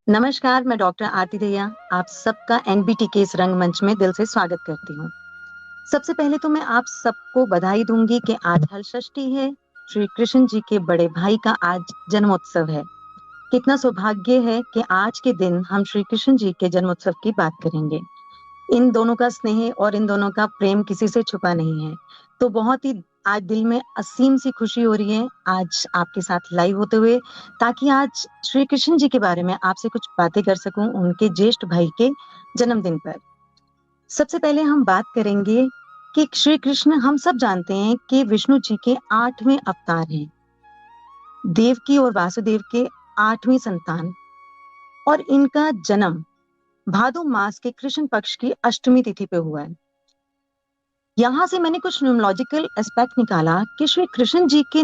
नमस्कार, मैं डॉक्टर आरती दहिया आप सबका एनबीटी के इस रंगमंच में दिल से स्वागत करती हूँ। सबसे पहले तो मैं आप सबको बधाई दूँगी कि आज हलषष्ठी है, श्री कृष्ण जी के बड़े भाई का आज जन्मोत्सव है। कितना सौभाग्य है कि आज के दिन हम श्री कृष्ण जी के जन्मोत्सव की बात करेंगे। इन दोनों का स्नेह और इन दोनों का प्रेम किसी से छुपा नहीं है। तो बहुत ही आज दिल में असीम सी खुशी हो रही है आज आपके साथ लाइव होते हुए, ताकि आज श्री कृष्ण जी के बारे में आपसे कुछ बातें कर सकूं उनके ज्येष्ठ भाई के जन्मदिन पर। सबसे पहले हम बात करेंगे कि श्री कृष्ण हम सब जानते हैं कि विष्णु जी के 8वें अवतार हैं। देवकी और वासुदेव के 8वीं संतान और इनका जन्म भादो मास के कृष्ण पक्ष की अष्टमी तिथि पे हुआ है। यहाँ से मैंने कुछ न्यूमोलॉजिकल एस्पेक्ट निकाला कि श्री कृष्ण जी के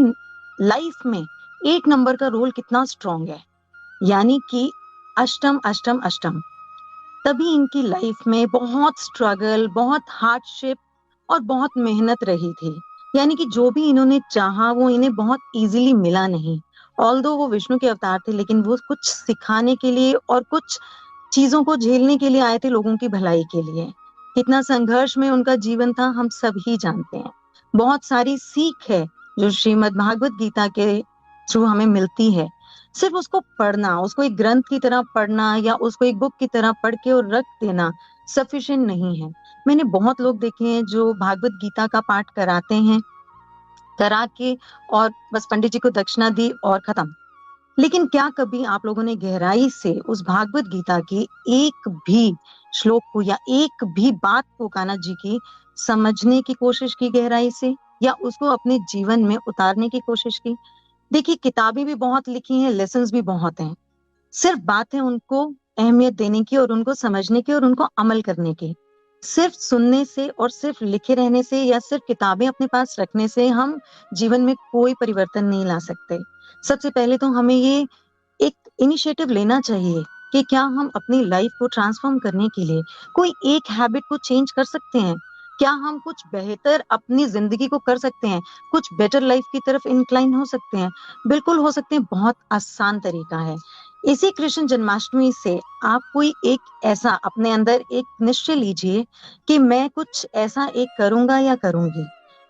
लाइफ में 8 नंबर का रोल कितना स्ट्रॉन्ग है, यानी कि अष्टम अष्टम अष्टम। तभी इनकी लाइफ में बहुत स्ट्रगल, बहुत हार्डशिप और बहुत मेहनत रही थी। यानी कि जो भी इन्होंने चाहा वो इन्हें बहुत इजीली मिला नहीं। ऑल्दो वो विष्णु के अवतार थे, लेकिन वो कुछ सिखाने के लिए और कुछ चीजों को झेलने के लिए आए थे, लोगों की भलाई के लिए। कितना संघर्ष में उनका जीवन था हम सब ही जानते हैं। बहुत सारी सीख है जो श्रीमद् भागवत गीता के थ्रू हमें मिलती है। सिर्फ उसको पढ़ना, उसको एक ग्रंथ की तरह पढ़ना या उसको एक बुक की तरह पढ़ के और रख देना सफिशिएंट नहीं है। मैंने बहुत लोग देखे हैं जो भागवत गीता का पाठ कराते हैं, करा के और बस पंडित जी को दक्षिणा दी और खत्म। लेकिन क्या कभी आप लोगों ने गहराई से उस भागवत गीता की एक भी श्लोक को या एक भी बात को कान्हा जी की समझने की कोशिश की गहराई से, या उसको अपने जीवन में उतारने की कोशिश की? देखिए, किताबें भी बहुत लिखी हैं, लेसन्स भी बहुत हैं। सिर्फ बात है उनको अहमियत देने की और उनको समझने की और उनको अमल करने की। सिर्फ सुनने से और सिर्फ लिखे रहने से या सिर्फ किताबें अपने पास रखने से हम जीवन में कोई परिवर्तन नहीं ला सकते। सबसे पहले तो हमें ये एक इनिशिएटिव लेना चाहिए कि क्या हम अपनी लाइफ को ट्रांसफॉर्म करने के लिए कोई एक हैबिट को चेंज कर सकते हैं? क्या हम कुछ बेहतर अपनी जिंदगी को कर सकते हैं? कुछ बेटर लाइफ की तरफ इंक्लाइन हो सकते हैं? बिल्कुल हो सकते हैं। बहुत आसान तरीका है। इसी कृष्ण जन्माष्टमी से आप कोई एक ऐसा अपने अंदर एक निश्चय लीजिए कि मैं कुछ ऐसा एक करूंगा या करूंगी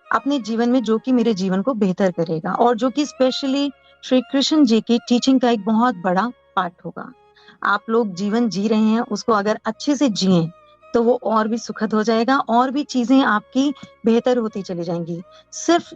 अपने जीवन में जो कि मेरे जीवन को बेहतर करेगा और जो कि स्पेशली श्री कृष्ण जी की टीचिंग का एक बहुत बड़ा पार्ट होगा। आप लोग जीवन जी रहे हैं, उसको अगर अच्छे से जिएं तो वो और भी सुखद हो जाएगा और भी चीजें आपकी बेहतर होती चली जाएंगी। सिर्फ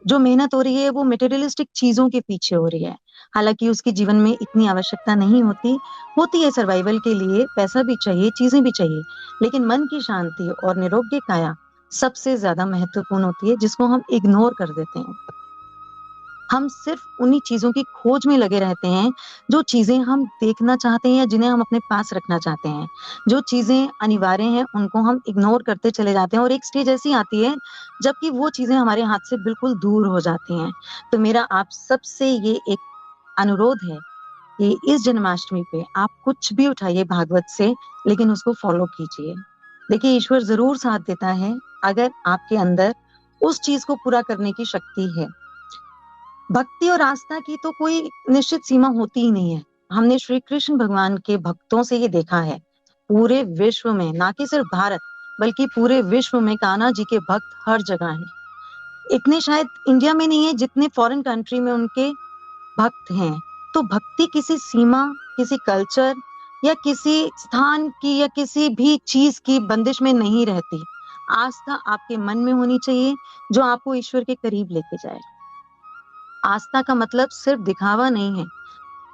जो मेहनत हो रही है वो मटेरियलिस्टिक चीजों के पीछे हो रही है, हालांकि उसकी जीवन में इतनी आवश्यकता नहीं होती। होती है सर्वाइवल के लिए, पैसा भी चाहिए, चीजें भी चाहिए, लेकिन मन की शांति और निरोग्य काया सबसे ज्यादा महत्वपूर्ण होती है, जिसको हम इग्नोर कर देते हैं। हम सिर्फ उन्हीं चीजों की खोज में लगे रहते हैं जो चीजें हम देखना चाहते हैं या जिन्हें हम अपने पास रखना चाहते हैं। जो चीजें अनिवार्य हैं उनको हम इग्नोर करते चले जाते हैं और एक स्टेज ऐसी आती है जबकि वो चीजें हमारे हाथ से बिल्कुल दूर हो जाती हैं। तो मेरा आप सबसे ये एक अनुरोध है कि इस जन्माष्टमी पे आप कुछ भी उठाइए भागवत से, लेकिन उसको फॉलो कीजिए। देखिए, ईश्वर जरूर साथ देता है अगर आपके अंदर उस चीज को पूरा करने की शक्ति है। भक्ति और आस्था की तो कोई निश्चित सीमा होती ही नहीं है। हमने श्री कृष्ण भगवान के भक्तों से ये देखा है। पूरे विश्व में, ना कि सिर्फ भारत बल्कि पूरे विश्व में कान्हा जी के भक्त हर जगह हैं। इतने शायद इंडिया में नहीं है जितने फॉरेन कंट्री में उनके भक्त हैं। तो भक्ति किसी सीमा, किसी कल्चर या किसी स्थान की या किसी भी चीज की बंदिश में नहीं रहती। आस्था आपके मन में होनी चाहिए जो आपको ईश्वर के करीब लेके जाए। आस्था का मतलब सिर्फ दिखावा नहीं है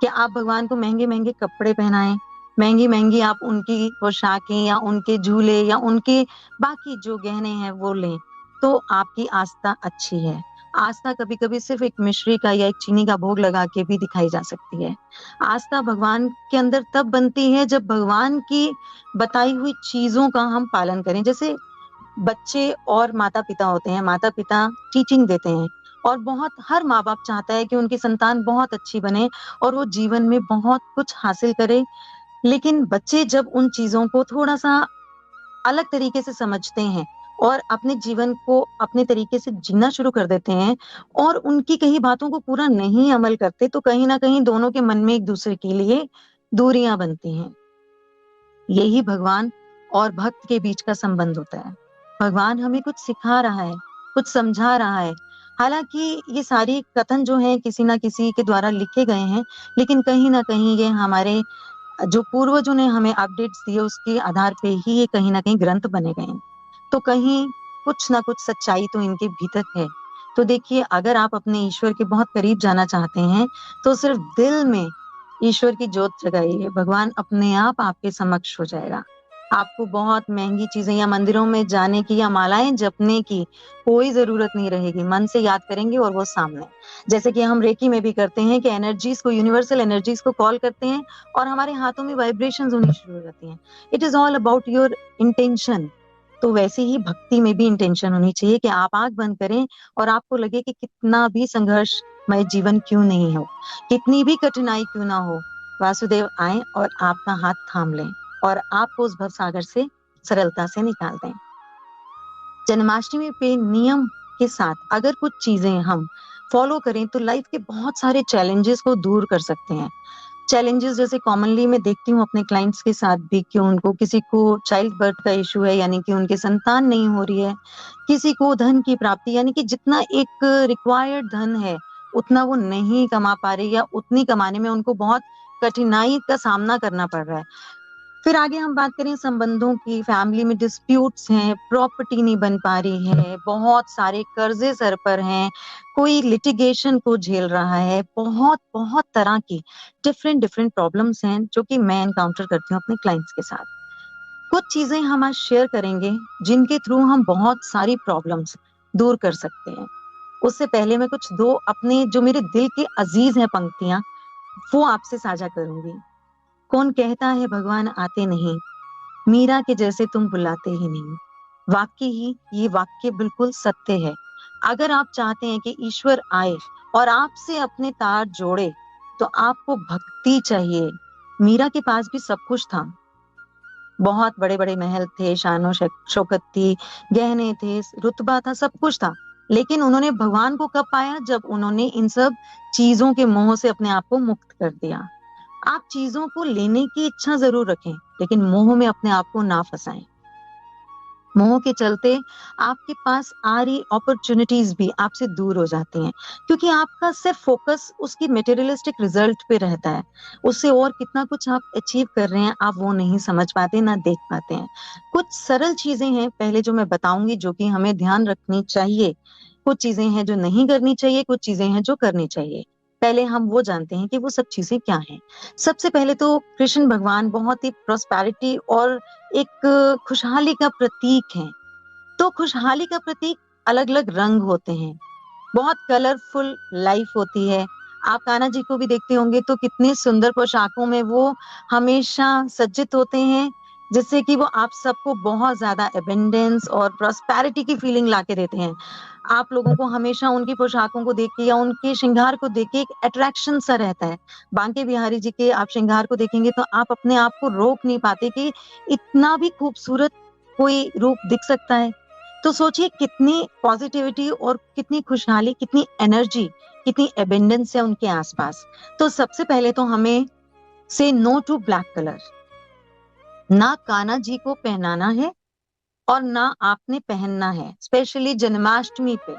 कि आप भगवान को महंगे महंगे कपड़े पहनाएं, महंगी महंगी आप उनकी पोशाकें या उनके झूले या उनके बाकी जो गहने हैं वो लें तो आपकी आस्था अच्छी है। आस्था कभी कभी सिर्फ एक मिश्री का या एक चीनी का भोग लगा के भी दिखाई जा सकती है। आस्था भगवान के अंदर तब बनती है जब भगवान की बताई हुई चीजों का हम पालन करें। जैसे बच्चे और माता पिता होते हैं, माता पिता टीचिंग देते हैं और बहुत हर माँ बाप चाहता है कि उनकी संतान बहुत अच्छी बने और वो जीवन में बहुत कुछ हासिल करे। लेकिन बच्चे जब उन चीजों को थोड़ा सा अलग तरीके से समझते हैं और अपने जीवन को अपने तरीके से जीना शुरू कर देते हैं और उनकी कही बातों को पूरा नहीं अमल करते, तो कहीं ना कहीं दोनों के मन में एक दूसरे के लिए दूरियां बनती हैं। यही भगवान और भक्त के बीच का संबंध होता है। भगवान हमें कुछ सिखा रहा है, कुछ समझा रहा है। हालांकि ये सारी कथन जो हैं किसी ना किसी के द्वारा लिखे गए हैं, लेकिन कहीं ना कहीं ये हमारे जो पूर्वजों ने हमें अपडेट्स दिए उसके आधार पे ही ये कहीं ना कहीं ग्रंथ बने गए हैं। तो कहीं कुछ ना कुछ सच्चाई तो इनके भीतर है। तो देखिए, अगर आप अपने ईश्वर के बहुत करीब जाना चाहते हैं तो सिर्फ दिल में ईश्वर की ज्योत जगाइए, भगवान अपने आप आपके समक्ष हो जाएगा। आपको बहुत महंगी चीजें या मंदिरों में जाने की या मालाएं जपने की कोई जरूरत नहीं रहेगी। मन से याद करेंगे और वो सामने, जैसे कि हम रेकी में भी करते हैं कि एनर्जीज को, यूनिवर्सल एनर्जीज को कॉल करते हैं और हमारे हाथों में वाइब्रेशंस होनी शुरू हो जाती हैं। It is all about your intention. तो वैसे ही भक्ति में भी इंटेंशन होनी चाहिए कि आप आंख बंद करें और आपको लगे कि कितना भी संघर्षमय जीवन क्यों नहीं हो, कितनी भी कठिनाई क्यों ना हो, वासुदेव आए और आपका हाथ थाम लें और आपको उस भवसागर से सरलता से निकाल दें। जन्माष्टमी पे नियम के साथ अगर कुछ चीजें हम फॉलो करें तो लाइफ के बहुत सारे चैलेंजेस को दूर कर सकते हैं। चैलेंजेस जैसे कॉमनली मैं देखती हूँ अपने क्लाइंट्स के साथ भी कि उनको, किसी को चाइल्ड बर्थ का इशू है, यानी कि उनके संतान नहीं हो रही है, किसी को धन की प्राप्ति, यानी कि जितना एक रिक्वायर्ड धन है उतना वो नहीं कमा पा रही या उतनी कमाने में उनको बहुत कठिनाई का सामना करना पड़ रहा है। फिर आगे हम बात करें संबंधों की, फैमिली में डिस्प्यूट्स हैं, प्रॉपर्टी नहीं बन पा रही है, बहुत सारे कर्जे सर पर हैं, कोई लिटिगेशन को झेल रहा है, बहुत बहुत तरह की डिफरेंट डिफरेंट प्रॉब्लम्स हैं जो कि मैं एनकाउंटर करती हूँ अपने क्लाइंट्स के साथ। कुछ चीजें हम आज शेयर करेंगे जिनके थ्रू हम बहुत सारी प्रॉब्लम्स दूर कर सकते हैं। उससे पहले मैं कुछ दो अपने जो मेरे दिल के अजीज हैं पंक्तियां वो आपसे साझा करूंगी। कौन कहता है भगवान आते नहीं, मीरा के जैसे तुम बुलाते ही नहीं। वाक्य ही ये वाक्य बिल्कुल सत्य है। अगर आप चाहते हैं कि ईश्वर आए और आपसे अपने तार जोड़े तो आपको भक्ति चाहिए। मीरा के पास भी सब कुछ था, बहुत बड़े बड़े महल थे, शानो शौकत थी, गहने थे, रुतबा था, सब कुछ था, लेकिन उन्होंने भगवान को कब पाया? जब उन्होंने इन सब चीजों के मोह से अपने आप को मुक्त कर दिया। आप चीजों को लेने की इच्छा जरूर रखें, लेकिन मोह में अपने आप को ना फंसाएं। मोह के चलते आपके पास आ रही अपॉर्चुनिटीज भी आपसे दूर हो जाती हैं, क्योंकि आपका सिर्फ फोकस उसकी मटेरियलिस्टिक रिजल्ट पे रहता है। उससे और कितना कुछ आप अचीव कर रहे हैं आप वो नहीं समझ पाते, ना देख पाते हैं। कुछ सरल चीजें हैं पहले जो मैं बताऊंगी जो कि हमें ध्यान रखनी चाहिए। कुछ चीजें हैं जो नहीं करनी चाहिए, कुछ चीजें हैं जो करनी चाहिए। पहले हम वो जानते हैं कि वो सब चीजें क्या हैं। सबसे पहले तो कृष्ण भगवान बहुत ही प्रॉस्पेरिटी और एक खुशहाली का प्रतीक है। तो खुशहाली का प्रतीक अलग अलग रंग होते हैं, बहुत कलरफुल लाइफ होती है। आप कान्हा जी को भी देखते होंगे तो कितनी सुंदर पोशाकों में वो हमेशा सज्जित होते हैं, जिससे कि वो आप सबको बहुत ज्यादा एबेंडेंस और प्रॉस्पेरिटी की फीलिंग लाके देते हैं। आप लोगों को हमेशा उनकी पोशाकों को देख के या उनके श्रृंगार को देख के एक अट्रैक्शन सा रहता है। बांके बिहारी जी के आप श्रृंगार को देखेंगे तो आप अपने आप को रोक नहीं पाते कि इतना भी खूबसूरत कोई रूप दिख सकता है। तो सोचिए कितनी पॉजिटिविटी और कितनी खुशहाली, कितनी एनर्जी, कितनी एबेंडेंस है उनके आसपास। तो सबसे पहले तो हमें से नो टू ब्लैक कलर। ना कान्हा जी को पहनाना है और ना आपने पहनना है, स्पेशली जन्माष्टमी पे।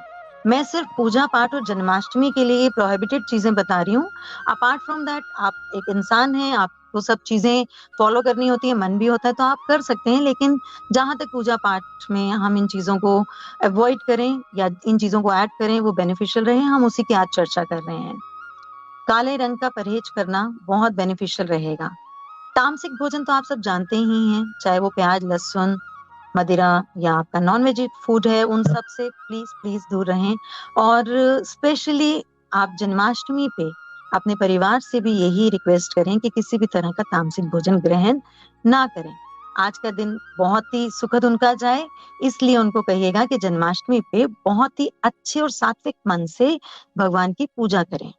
मैं सिर्फ पूजा पाठ और जन्माष्टमी के लिए प्रोहिबिटेड चीजें बता रही हूँ। अपार्ट फ्रॉम दैट आप एक इंसान हैं, आपको सब चीजें फॉलो करनी होती है, मन भी होता है तो आप कर सकते हैं, लेकिन जहां तक पूजा पाठ में हम इन चीजों को अवॉइड करें या इन चीजों को ऐड करें वो बेनिफिशियल रहे, हम उसी की आज चर्चा कर रहे हैं। काले रंग का परहेज करना बहुत बेनिफिशियल रहेगा। तामसिक भोजन तो आप सब जानते ही हैं, चाहे वो प्याज, लहसुन, मदिरा या आपका नॉन वेज फूड है, उन सब से प्लीज प्लीज दूर रहें। और स्पेशली आप जन्माष्टमी पे अपने परिवार से भी यही रिक्वेस्ट करें कि किसी भी तरह का तामसिक भोजन ग्रहण ना करें। आज का दिन बहुत ही सुखद उनका जाए, इसलिए उनको कहिएगा कि जन्माष्टमी पे बहुत ही अच्छे और सात्विक मन से भगवान की पूजा करें।